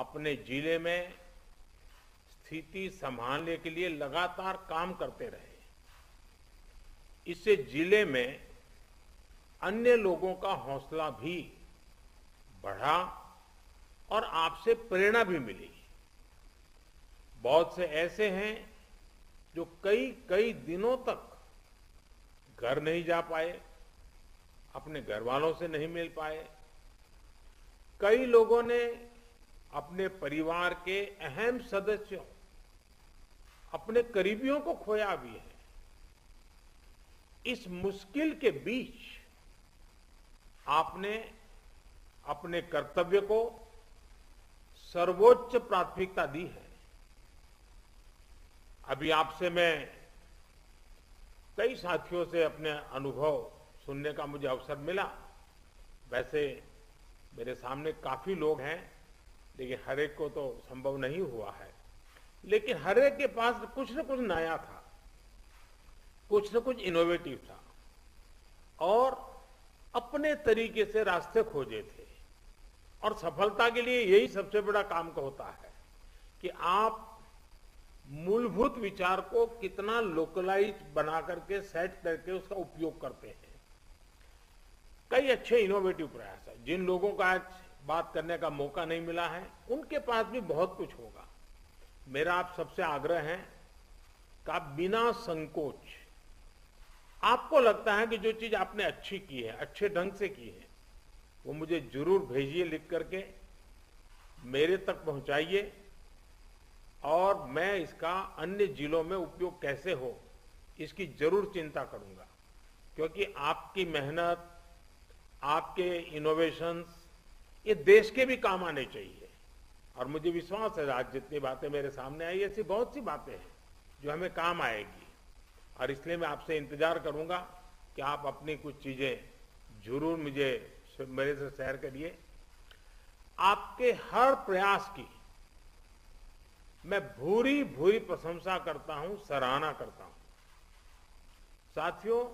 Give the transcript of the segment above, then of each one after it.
अपने जिले में स्थिति संभालने के लिए लगातार काम करते रहे। इससे जिले में अन्य लोगों का हौसला भी बढ़ा और आपसे प्रेरणा भी मिली। बहुत से ऐसे हैं जो कई कई दिनों तक घर नहीं जा पाए, अपने घर वालों से नहीं मिल पाए। कई लोगों ने अपने परिवार के अहम सदस्यों, अपने करीबियों को खोया भी है। इस मुश्किल के बीच आपने अपने कर्तव्य को सर्वोच्च प्राथमिकता दी है। अभी आपसे मैं कई साथियों से अपने अनुभव सुनने का मुझे अवसर मिला। वैसे मेरे सामने काफी लोग हैं, लेकिन हर एक को तो संभव नहीं हुआ है। लेकिन हर एक के पास कुछ न कुछ नया था, कुछ न कुछ इनोवेटिव था और अपने तरीके से रास्ते खोजे थे। और सफलता के लिए यही सबसे बड़ा काम का होता है कि आप मूलभूत विचार को कितना लोकलाइज बना करके सेट करके उसका उपयोग करते हैं। कई अच्छे इनोवेटिव प्रयास है। जिन लोगों का आज बात करने का मौका नहीं मिला है, उनके पास भी बहुत कुछ होगा। मेरा आप सबसे आग्रह है कि आप बिना संकोच, आपको लगता है कि जो चीज आपने अच्छी की है, अच्छे ढंग से की है, वो मुझे जरूर भेजिए लिख करके, मेरे तक पहुंचाइए और मैं इसका अन्य जिलों में उपयोग कैसे हो इसकी जरूर चिंता करूंगा। क्योंकि आपकी मेहनत, आपके इनोवेशंस ये देश के भी काम आने चाहिए। और मुझे विश्वास है आज जितनी बातें मेरे सामने आई, ऐसी बहुत सी बातें हैं जो हमें काम आएगी। और इसलिए मैं आपसे इंतजार करूंगा कि आप अपनी कुछ चीजें जरूर मेरे से शेयर करिए। आपके हर प्रयास की मैं भूरी भूरी प्रशंसा करता हूं, सराहना करता हूं। साथियों,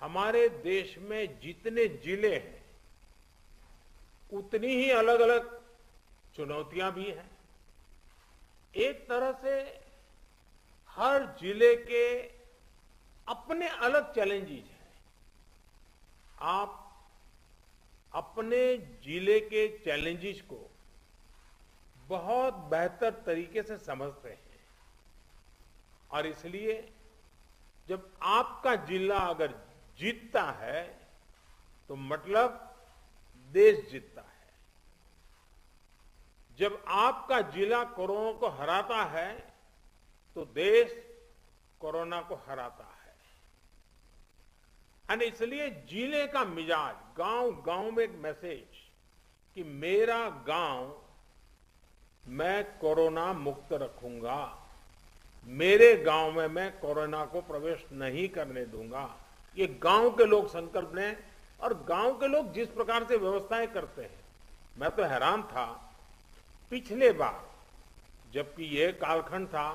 हमारे देश में जितने जिले हैं उतनी ही अलग अलग चुनौतियां भी हैं। एक तरह से हर जिले के अपने अलग चैलेंजेस हैं। आप अपने जिले के चैलेंजेस को बहुत बेहतर तरीके से समझते हैं और इसलिए जब आपका जिला अगर जीतता है तो मतलब देश जीतता है। जब आपका जिला कोरोना को हराता है तो देश कोरोना को हराता है। और इसलिए जिले का मिजाज, गांव गांव में एक मैसेज कि मेरा गांव मैं कोरोना मुक्त रखूंगा, मेरे गांव में मैं कोरोना को प्रवेश नहीं करने दूंगा। ये गांव के लोग संकल्प लें और गांव के लोग जिस प्रकार से व्यवस्थाएं करते हैं, मैं तो हैरान था। पिछले बार जबकि ये कालखंड था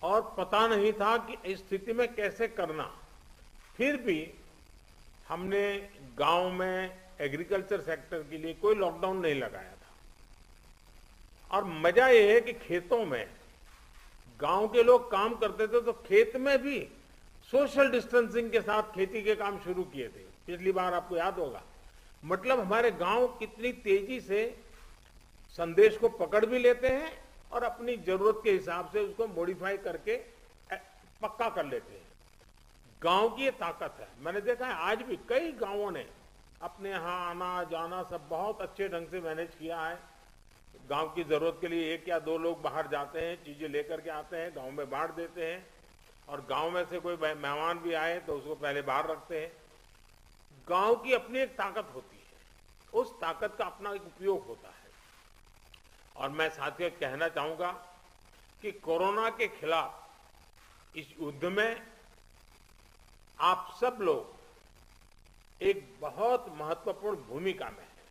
और पता नहीं था कि इस स्थिति में कैसे करना, फिर भी हमने गांव में एग्रीकल्चर सेक्टर के लिए कोई लॉकडाउन नहीं लगाया था। और मजा यह है कि खेतों में गांव के लोग काम करते थे तो खेत में भी सोशल डिस्टेंसिंग के साथ खेती के काम शुरू किए थे। पिछली बार आपको याद होगा। मतलब हमारे गांव कितनी तेजी से संदेश को पकड़ भी लेते हैं और अपनी जरूरत के हिसाब से उसको मॉडिफाई करके पक्का कर लेते हैं। गांव की ये ताकत है। मैंने देखा है आज भी कई गांवों ने अपने यहाँ आना जाना सब बहुत अच्छे ढंग से मैनेज किया है। गांव की जरूरत के लिए एक या दो लोग बाहर जाते हैं, चीजें लेकर के आते हैं, गांव में बांट देते हैं और गांव में से कोई मेहमान भी आए तो उसको पहले बाहर रखते हैं। गांव की अपनी एक ताकत होती है, उस ताकत का अपना एक उपयोग होता है। और मैं साथियों कहना चाहूंगा कि कोरोना के खिलाफ इस युद्ध में आप सब लोग एक बहुत महत्वपूर्ण भूमिका में हैं।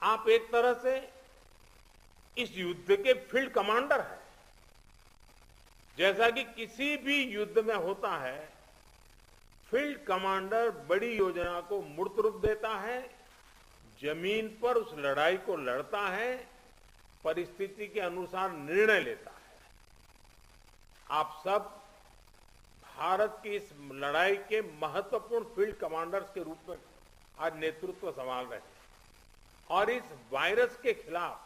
आप एक तरह से इस युद्ध के फील्ड कमांडर हैं। जैसा कि किसी भी युद्ध में होता है, फील्ड कमांडर बड़ी योजना को मूर्त रूप देता है, जमीन पर उस लड़ाई को लड़ता है परिस्थिति के अनुसार निर्णय लेता है। आप सब भारत की इस लड़ाई के महत्वपूर्ण फील्ड कमांडर्स के रूप में आज नेतृत्व संभाल रहे हैं और इस वायरस के खिलाफ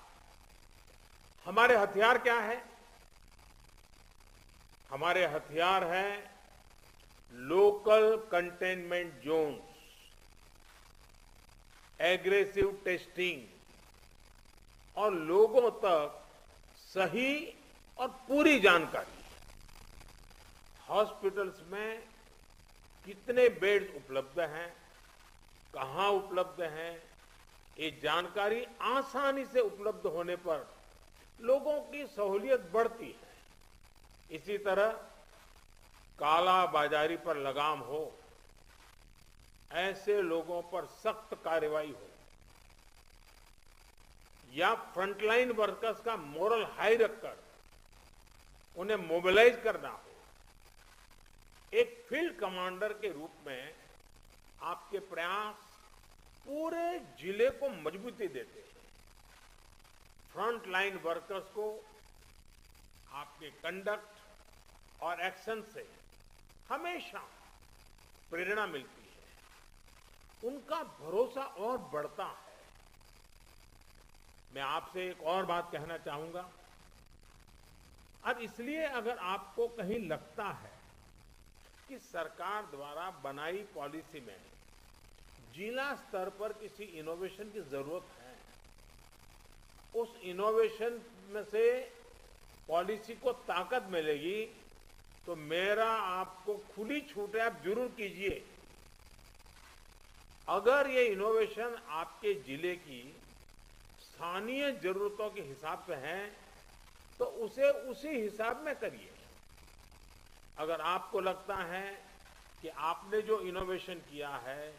हमारे हथियार क्या है? हमारे हथियार हैं local containment zones, aggressive testing और लोगों तक सही और पूरी जानकारी। हॉस्पिटल्स में कितने बेड्स उपलब्ध हैं, कहां उपलब्ध हैं, ये जानकारी आसानी से उपलब्ध होने पर लोगों की सहूलियत बढ़ती है। इसी तरह काला बाजारी पर लगाम हो, ऐसे लोगों पर सख्त कार्रवाई हो या फ्रंटलाइन वर्कर्स का मोरल हाई रखकर उन्हें मोबिलाइज करना हो, एक फील्ड कमांडर के रूप में आपके प्रयास पूरे जिले को मजबूती देते हैं। फ्रंटलाइन वर्कर्स को आपके कंडक्ट और एक्शन से हमेशा प्रेरणा मिलती है, उनका भरोसा और बढ़ता है। मैं आपसे एक और बात कहना चाहूंगा। अब इसलिए अगर आपको कहीं लगता है कि सरकार द्वारा बनाई पॉलिसी में जिला स्तर पर किसी इनोवेशन की जरूरत है, उस इनोवेशन में से पॉलिसी को ताकत मिलेगी, तो मेरा आपको खुली छूट है, आप जरूर कीजिए। अगर ये इनोवेशन आपके जिले की स्थानीय जरूरतों के हिसाब से है तो उसे उसी हिसाब में करिए। अगर आपको लगता है कि आपने जो इनोवेशन किया है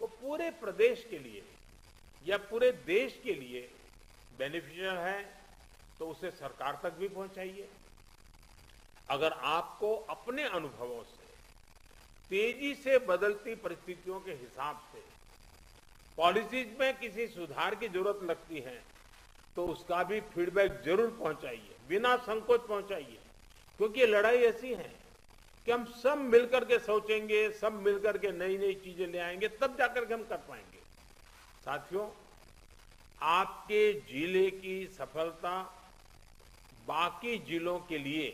वो पूरे प्रदेश के लिए या पूरे देश के लिए बेनिफिशियल है तो उसे सरकार तक भी पहुंचाइए। अगर आपको अपने अनुभवों से तेजी से बदलती परिस्थितियों के हिसाब से पॉलिसीज में किसी सुधार की जरूरत लगती है तो उसका भी फीडबैक जरूर पहुंचाइए, बिना संकोच पहुंचाइए। क्योंकि ये लड़ाई ऐसी है कि हम सब मिलकर के सोचेंगे, सब मिलकर के नई नई चीजें ले आएंगे, तब जाकर के हम कर पाएंगे। साथियों, आपके जिले की सफलता बाकी जिलों के लिए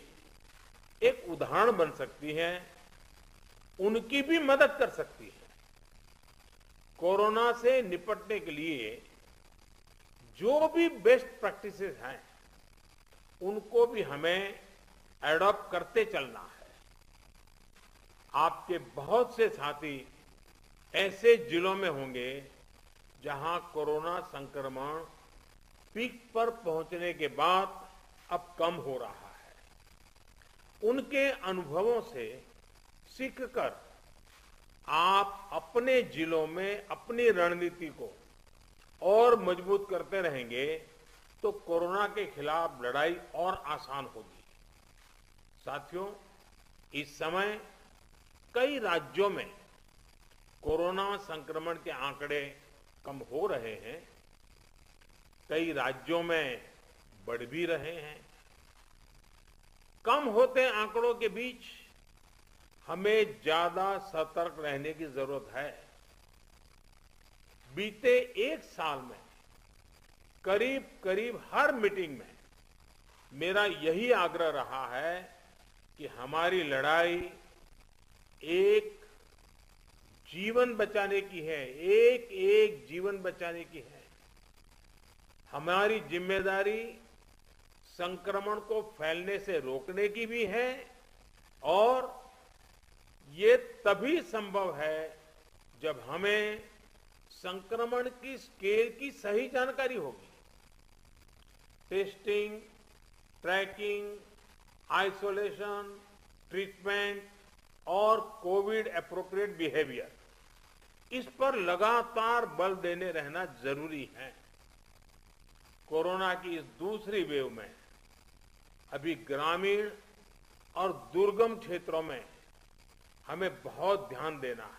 एक उदाहरण बन सकती है, उनकी भी मदद कर सकती है। कोरोना से निपटने के लिए जो भी बेस्ट प्रैक्टिसेस हैं उनको भी हमें एडॉप्ट करते चलना है। आपके बहुत से साथी ऐसे जिलों में होंगे जहां कोरोना संक्रमण पीक पर पहुंचने के बाद अब कम हो रहा है। उनके अनुभवों से सीखकर आप अपने जिलों में अपनी रणनीति को और मजबूत करते रहेंगे तो कोरोना के खिलाफ लड़ाई और आसान होगी। साथियों, इस समय कई राज्यों में कोरोना संक्रमण के आंकड़े कम हो रहे हैं, कई राज्यों में बढ़ भी रहे हैं। कम होते आंकड़ों के बीच हमें ज्यादा सतर्क रहने की जरूरत है। बीते एक साल में करीब करीब हर मीटिंग में मेरा यही आग्रह रहा है कि हमारी लड़ाई एक जीवन बचाने की है, एक एक जीवन बचाने की है। हमारी जिम्मेदारी संक्रमण को फैलने से रोकने की भी है और ये तभी संभव है जब हमें संक्रमण की स्केल की सही जानकारी होगी। टेस्टिंग, ट्रैकिंग, आइसोलेशन, ट्रीटमेंट और कोविड एप्रोप्रिएट बिहेवियर, इस पर लगातार बल देने रहना जरूरी है। कोरोना की इस दूसरी वेव में अभी ग्रामीण और दुर्गम क्षेत्रों में हमें बहुत ध्यान देना है।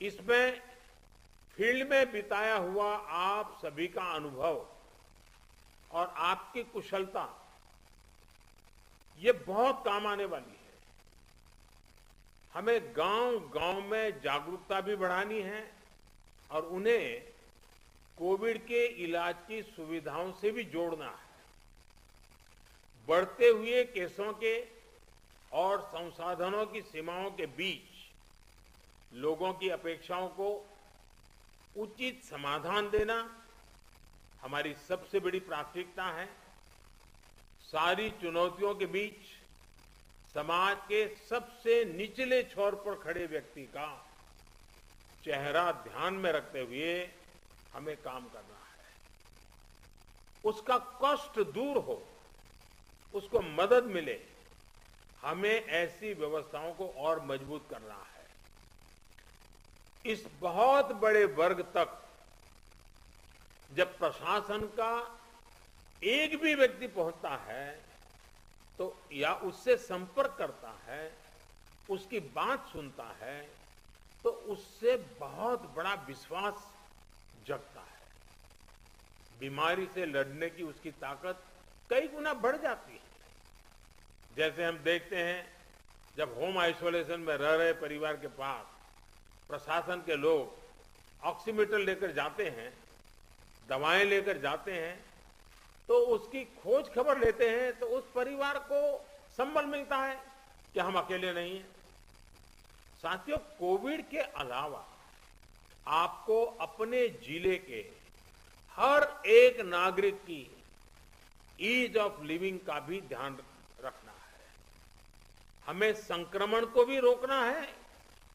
इसमें फील्ड में बिताया हुआ आप सभी का अनुभव और आपकी कुशलता ये बहुत काम आने वाली है। हमें गांव-गांव में जागरूकता भी बढ़ानी है और उन्हें कोविड के इलाज की सुविधाओं से भी जोड़ना है। बढ़ते हुए केसों के और संसाधनों की सीमाओं के बीच लोगों की अपेक्षाओं को उचित समाधान देना हमारी सबसे बड़ी प्राथमिकता है। सारी चुनौतियों के बीच समाज के सबसे निचले छोर पर खड़े व्यक्ति का चेहरा ध्यान में रखते हुए हमें काम करना है। उसका कष्ट दूर हो, उसको मदद मिले, हमें ऐसी व्यवस्थाओं को और मजबूत करना है। इस बहुत बड़े वर्ग तक जब प्रशासन का एक भी व्यक्ति पहुंचता है तो या उससे संपर्क करता है, उसकी बात सुनता है, तो उससे बहुत बड़ा विश्वास जगता है। बीमारी से लड़ने की उसकी ताकत कई गुना बढ़ जाती है। जैसे हम देखते हैं, जब होम आइसोलेशन में रह रहे परिवार के पास प्रशासन के लोग ऑक्सीमीटर लेकर जाते हैं, दवाएं लेकर जाते हैं, तो उसकी खोज खबर लेते हैं, तो उस परिवार को संबल मिलता है कि हम अकेले नहीं हैं। साथियों, कोविड के अलावा आपको अपने जिले के हर एक नागरिक की ईज ऑफ लिविंग का भी ध्यान रखना है। हमें संक्रमण को भी रोकना है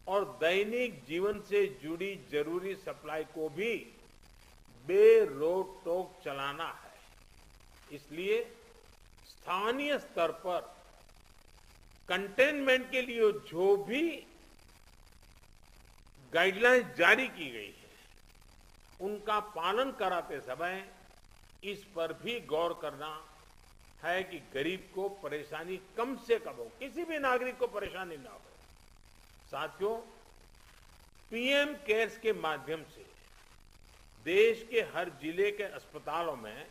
और दैनिक जीवन से जुड़ी जरूरी सप्लाई को भी बेरोक टोक चलाना है। इसलिए स्थानीय स्तर पर कंटेनमेंट के लिए जो भी गाइडलाइंस जारी की गई है, उनका पालन कराते समय इस पर भी गौर करना है कि गरीब को परेशानी कम से कम हो, किसी भी नागरिक को परेशानी ना हो। साथियों, पीएम केयर्स के माध्यम से देश के हर जिले के अस्पतालों में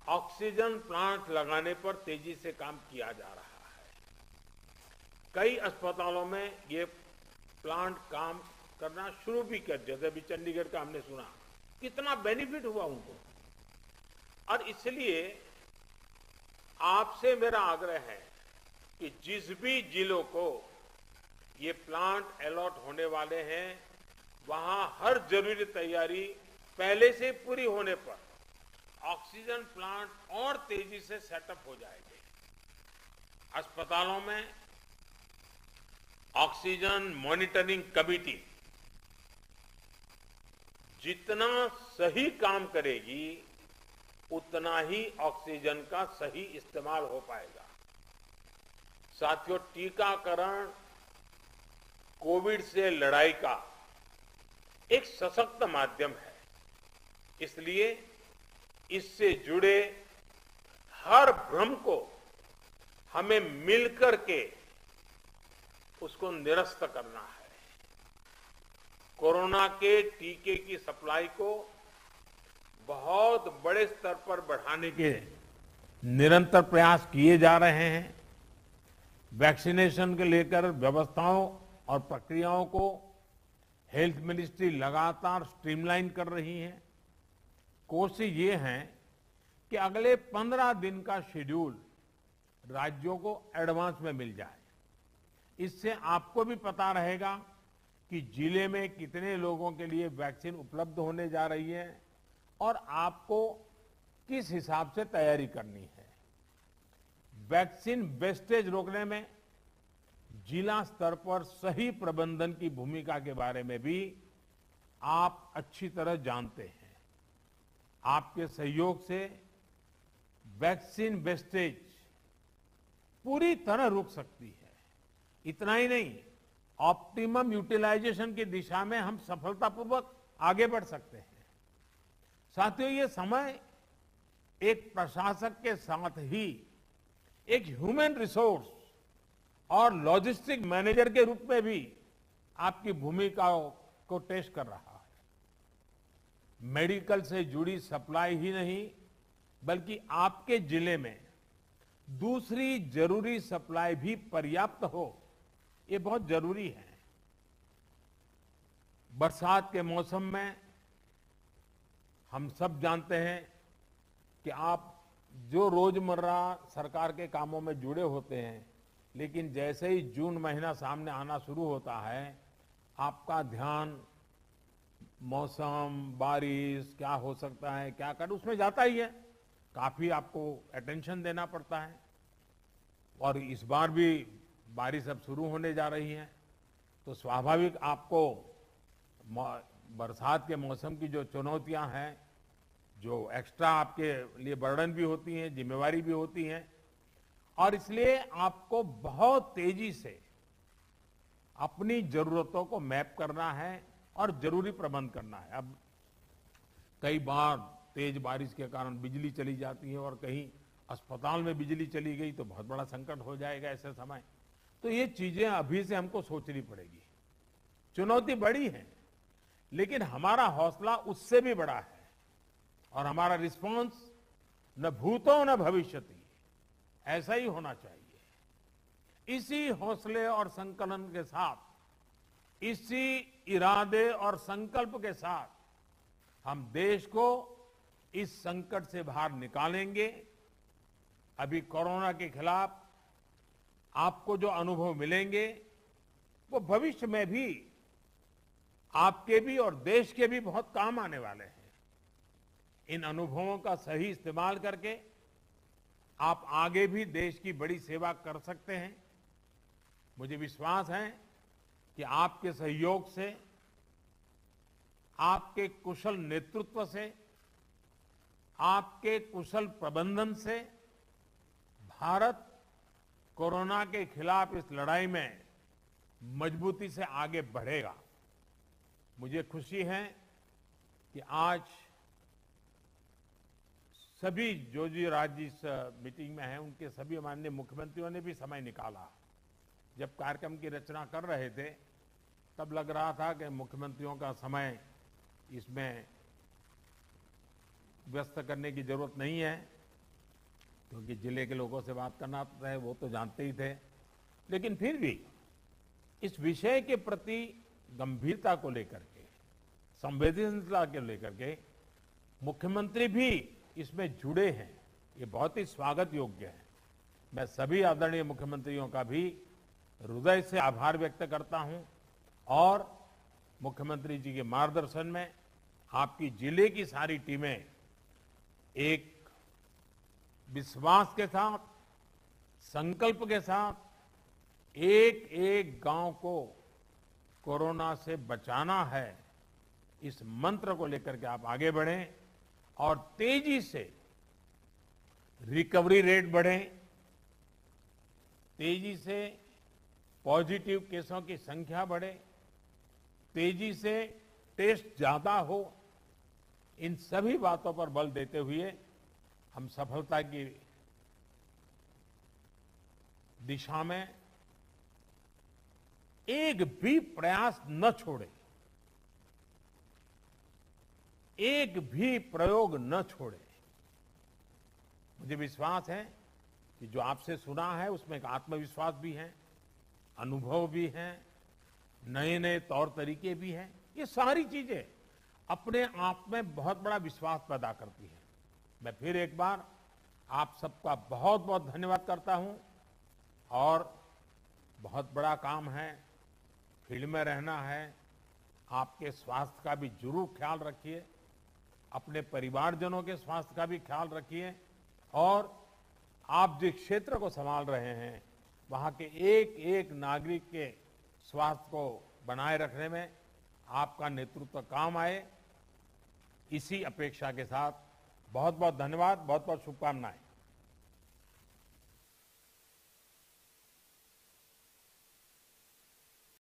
ऑक्सीजन प्लांट लगाने पर तेजी से काम किया जा रहा है। कई अस्पतालों में ये प्लांट काम करना शुरू भी कर, जैसे अभी चंडीगढ़ का हमने सुना, कितना बेनिफिट हुआ उनको। और इसलिए आपसे मेरा आग्रह है कि जिस भी जिलों को ये प्लांट अलॉट होने वाले हैं, वहां हर जरूरी तैयारी पहले से पूरी होने पर ऑक्सीजन प्लांट और तेजी से सेटअप हो जाएंगे। अस्पतालों में ऑक्सीजन मॉनिटरिंग कमेटी जितना सही काम करेगी, उतना ही ऑक्सीजन का सही इस्तेमाल हो पाएगा। साथियों, टीकाकरण कोविड से लड़ाई का एक सशक्त माध्यम है। इसलिए इससे जुड़े हर भ्रम को हमें मिलकर के उसको निरस्त करना है। कोरोना के टीके की सप्लाई को बहुत बड़े स्तर पर बढ़ाने के निरंतर प्रयास किए जा रहे हैं। वैक्सीनेशन के लेकर व्यवस्थाओं और प्रक्रियाओं को हेल्थ मिनिस्ट्री लगातार स्ट्रीमलाइन कर रही है। कोशिश ये है कि अगले 15 दिन का शेड्यूल राज्यों को एडवांस में मिल जाए। इससे आपको भी पता रहेगा कि जिले में कितने लोगों के लिए वैक्सीन उपलब्ध होने जा रही है और आपको किस हिसाब से तैयारी करनी है। वैक्सीन वेस्टेज रोकने में जिला स्तर पर सही प्रबंधन की भूमिका के बारे में भी आप अच्छी तरह जानते हैं। आपके सहयोग से वैक्सीन वेस्टेज पूरी तरह रुक सकती है। इतना ही नहीं, ऑप्टिमम यूटिलाइजेशन की दिशा में हम सफलतापूर्वक आगे बढ़ सकते हैं। साथियों, ये समय एक प्रशासक के साथ ही एक ह्यूमन रिसोर्स और लॉजिस्टिक मैनेजर के रूप में भी आपकी भूमिकाओं को टेस्ट कर रहा है। मेडिकल से जुड़ी सप्लाई ही नहीं, बल्कि आपके जिले में दूसरी जरूरी सप्लाई भी पर्याप्त हो, ये बहुत जरूरी है। बरसात के मौसम में हम सब जानते हैं कि आप जो रोजमर्रा सरकार के कामों में जुड़े होते हैं, लेकिन जैसे ही जून महीना सामने आना शुरू होता है, आपका ध्यान मौसम, बारिश क्या हो सकता है, क्या कर, उसमें जाता ही है। काफी आपको अटेंशन देना पड़ता है। और इस बार भी बारिश अब शुरू होने जा रही है, तो स्वाभाविक आपको बरसात के मौसम की जो चुनौतियां हैं, जो एक्स्ट्रा आपके लिए बर्डन भी होती हैं, जिम्मेवारी भी होती हैं, और इसलिए आपको बहुत तेजी से अपनी जरूरतों को मैप करना है और जरूरी प्रबंध करना है। अब कई बार तेज बारिश के कारण बिजली चली जाती है और कहीं अस्पताल में बिजली चली गई तो बहुत बड़ा संकट हो जाएगा ऐसे समय। तो ये चीजें अभी से हमको सोचनी पड़ेगी। चुनौती बड़ी है, लेकिन हमारा हौसला उससे भी बड़ा है और हमारा रिस्पॉन्स न भूतो न भविष्यति, ऐसा ही होना चाहिए। इसी हौसले और संकलन के साथ, इसी इरादे और संकल्प के साथ हम देश को इस संकट से बाहर निकालेंगे। अभी कोरोना के खिलाफ आपको जो अनुभव मिलेंगे, वो भविष्य में भी आपके भी और देश के भी बहुत काम आने वाले हैं। इन अनुभवों का सही इस्तेमाल करके आप आगे भी देश की बड़ी सेवा कर सकते हैं। मुझे विश्वास है कि आपके सहयोग से, आपके कुशल नेतृत्व से, आपके कुशल प्रबंधन से भारत कोरोना के खिलाफ इस लड़ाई में मजबूती से आगे बढ़ेगा। मुझे खुशी है कि आज सभी जो राज्य इस मीटिंग में हैं, उनके सभी माननीय मुख्यमंत्रियों ने भी समय निकाला। जब कार्यक्रम की रचना कर रहे थे, तब लग रहा था कि मुख्यमंत्रियों का समय इसमें व्यस्त करने की जरूरत नहीं है, क्योंकि जिले के लोगों से बात करना है, वो तो जानते ही थे। लेकिन फिर भी इस विषय के प्रति गंभीरता को लेकर के, संवेदनशीलता को लेकर के मुख्यमंत्री भी इसमें जुड़े हैं, ये बहुत ही स्वागत योग्य है। मैं सभी आदरणीय मुख्यमंत्रियों का भी हृदय से आभार व्यक्त करता हूं और मुख्यमंत्री जी के मार्गदर्शन में आपकी जिले की सारी टीमें एक विश्वास के साथ, संकल्प के साथ एक एक गांव को कोरोना से बचाना है, इस मंत्र को लेकर के आप आगे बढ़ें और तेजी से रिकवरी रेट बढ़े, तेजी से पॉजिटिव केसों की संख्या बढ़े, तेजी से टेस्ट ज्यादा हो। इन सभी बातों पर बल देते हुए हम सफलता की दिशा में एक भी प्रयास न छोड़े, एक भी प्रयोग न छोड़े। मुझे विश्वास है कि जो आपसे सुना है उसमें एक आत्मविश्वास भी है, अनुभव भी है, नए नए तौर तरीके भी हैं। ये सारी चीजें अपने आप में बहुत बड़ा विश्वास पैदा करती हैं। मैं फिर एक बार आप सबका बहुत बहुत धन्यवाद करता हूं और बहुत बड़ा काम है, फील्ड में रहना है। आपके स्वास्थ्य का भी जरूर ख्याल रखिए, अपने परिवारजनों के स्वास्थ्य का भी ख्याल रखिए और आप जिस क्षेत्र को संभाल रहे हैं वहां के एक एक नागरिक के स्वास्थ्य को बनाए रखने में आपका नेतृत्व काम आए, इसी अपेक्षा के साथ बहुत बहुत धन्यवाद, बहुत बहुत शुभकामनाएं।